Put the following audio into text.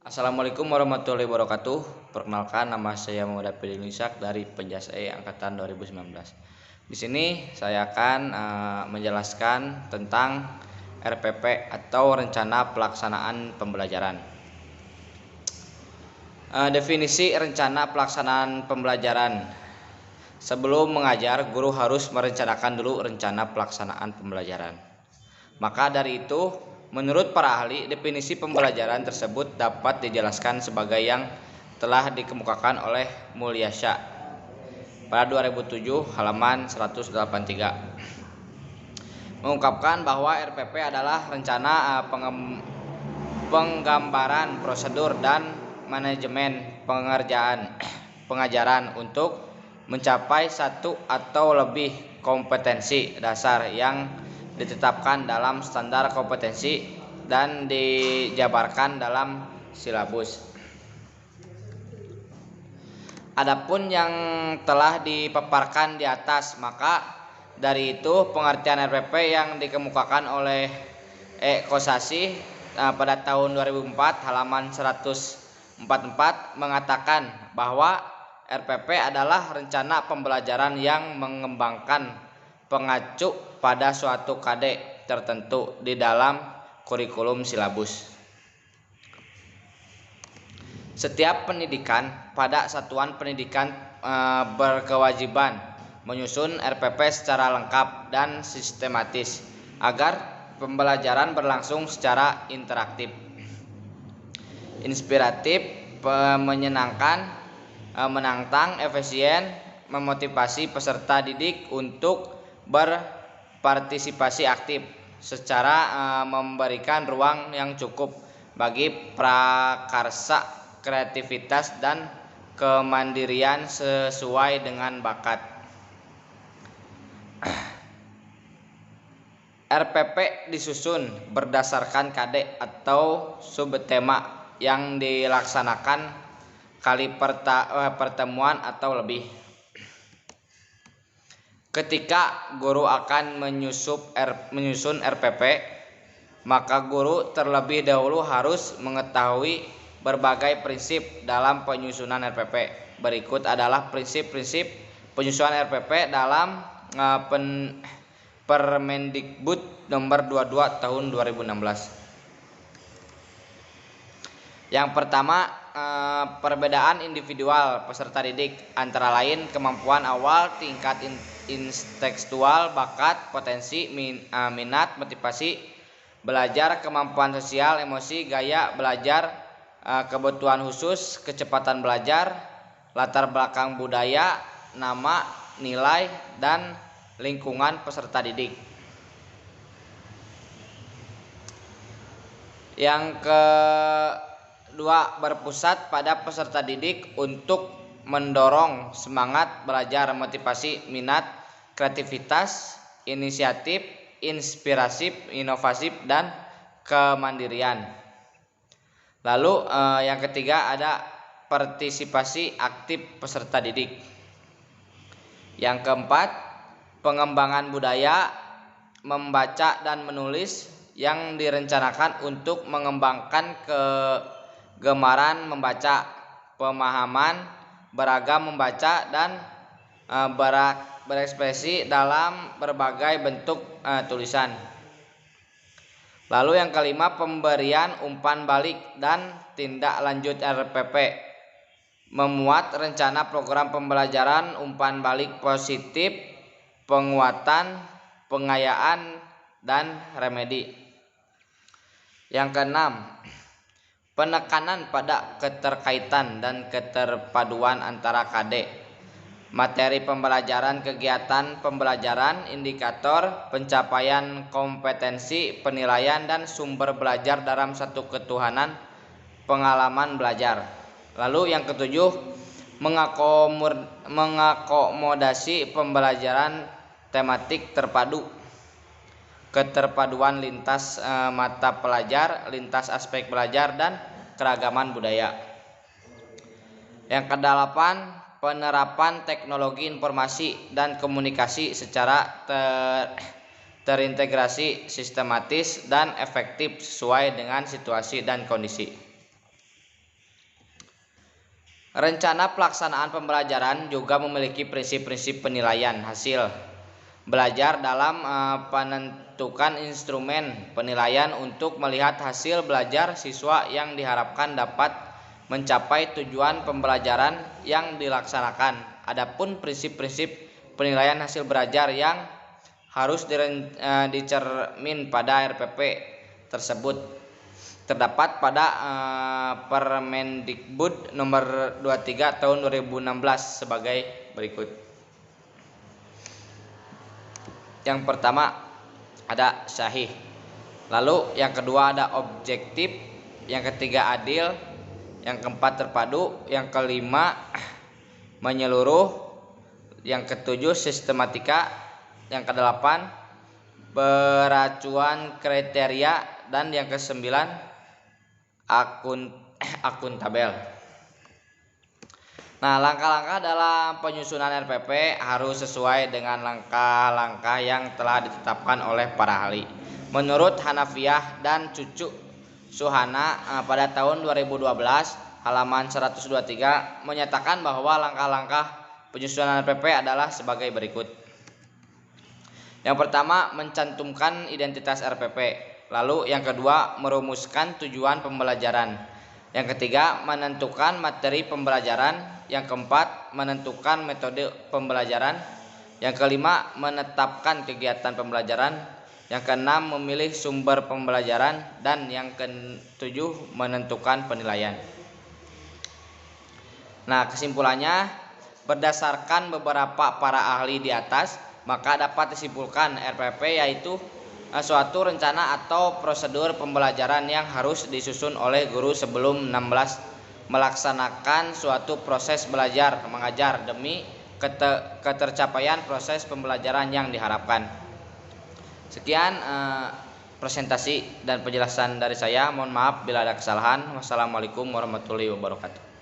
Assalamualaikum warahmatullahi wabarakatuh. Perkenalkan, nama saya Muhammad Apil Nisak dari Penjas E angkatan 2019. Di sini saya akan menjelaskan tentang RPP atau Rencana Pelaksanaan Pembelajaran. Definisi rencana pelaksanaan pembelajaran. Sebelum mengajar, guru harus merencanakan dulu rencana pelaksanaan pembelajaran. Maka dari itu, menurut para ahli, definisi pembelajaran tersebut dapat dijelaskan sebagai yang telah dikemukakan oleh Mulyasha pada 2007 halaman 183. Mengungkapkan bahwa RPP adalah rencana penggambaran prosedur dan manajemen pengajaran untuk mencapai satu atau lebih kompetensi dasar yang ditetapkan dalam standar kompetensi dan dijabarkan dalam silabus. Adapun yang telah dipaparkan di atas, maka dari itu pengertian RPP yang dikemukakan oleh Kosasih pada tahun 2004 halaman 144 mengatakan bahwa RPP adalah rencana pembelajaran yang mengembangkan pengacu pada suatu KD tertentu di dalam kurikulum silabus. Setiap pendidikan pada satuan pendidikan berkewajiban menyusun RPP secara lengkap dan sistematis agar pembelajaran berlangsung secara interaktif, inspiratif, menyenangkan, menantang, efisien, memotivasi peserta didik untuk berpartisipasi aktif secara memberikan ruang yang cukup bagi prakarsa, kreativitas, dan kemandirian sesuai dengan bakat. RPP disusun berdasarkan KD atau subtema yang dilaksanakan kali pertemuan atau lebih. Ketika guru akan menyusun RPP, maka guru terlebih dahulu harus mengetahui berbagai prinsip dalam penyusunan RPP. Berikut adalah prinsip-prinsip penyusunan RPP dalam Permendikbud nomor 22 tahun 2016. Yang pertama, perbedaan individual peserta didik antara lain kemampuan awal, tingkat intelektual, bakat, potensi, minat, motivasi belajar, kemampuan sosial, emosi, gaya belajar, kebutuhan khusus, kecepatan belajar, latar belakang budaya, nama, nilai, dan lingkungan peserta didik. Yang kedua, berpusat pada peserta didik untuk mendorong semangat belajar, motivasi, minat, kreativitas, inisiatif, inspirasi, inovasi, dan kemandirian. Lalu yang ketiga ada partisipasi aktif peserta didik. Yang keempat, pengembangan budaya membaca dan menulis yang direncanakan untuk mengembangkan kegemaran membaca, pemahaman beragam membaca, dan berekspresi dalam berbagai bentuk tulisan. Lalu yang kelima, pemberian umpan balik dan tindak lanjut RPP. Memuat rencana program pembelajaran, umpan balik positif, penguatan, pengayaan, dan remedi. Yang keenam, penekanan pada keterkaitan dan keterpaduan antara KD, materi pembelajaran, kegiatan pembelajaran, indikator pencapaian kompetensi, penilaian, dan sumber belajar dalam satu ketuhanan pengalaman belajar. Lalu yang ketujuh, mengakomodasi pembelajaran tematik terpadu, keterpaduan lintas mata pelajar, lintas aspek belajar, dan keragaman budaya. Yang kedelapan, penerapan teknologi informasi dan komunikasi secara terintegrasi, sistematis, dan efektif sesuai dengan situasi dan kondisi. Rencana pelaksanaan pembelajaran juga memiliki prinsip-prinsip penilaian hasil belajar dalam penentukan instrumen penilaian untuk melihat hasil belajar siswa yang diharapkan dapat mencapai tujuan pembelajaran yang dilaksanakan. Adapun prinsip-prinsip penilaian hasil belajar yang harus dicermin pada RPP tersebut terdapat pada Permendikbud nomor 23 tahun 2016 sebagai berikut. Yang pertama ada sahih, lalu yang kedua ada objektif, yang ketiga adil, yang keempat terpadu, yang kelima menyeluruh, yang ketujuh sistematika, yang kedelapan peracuan kriteria, dan yang kesembilan akuntabel. Nah, langkah-langkah dalam penyusunan RPP harus sesuai dengan langkah-langkah yang telah ditetapkan oleh para ahli. Menurut Hanafiyah dan Cucu Suhana pada tahun 2012 halaman 123 menyatakan bahwa langkah-langkah penyusunan RPP adalah sebagai berikut. Yang pertama, mencantumkan identitas RPP. Lalu yang kedua, merumuskan tujuan pembelajaran. Yang ketiga, menentukan materi pembelajaran. Yang keempat, menentukan metode pembelajaran. Yang kelima, menetapkan kegiatan pembelajaran. Yang keenam, memilih sumber pembelajaran. Dan yang ketujuh, menentukan penilaian. Nah, kesimpulannya, berdasarkan beberapa para ahli di atas, maka dapat disimpulkan RPP yaitu suatu rencana atau prosedur pembelajaran yang harus disusun oleh guru sebelum 16 melaksanakan suatu proses belajar mengajar demi ketercapaian proses pembelajaran yang diharapkan. Sekian presentasi dan penjelasan dari saya. Mohon maaf bila ada kesalahan. Wassalamualaikum warahmatullahi wabarakatuh.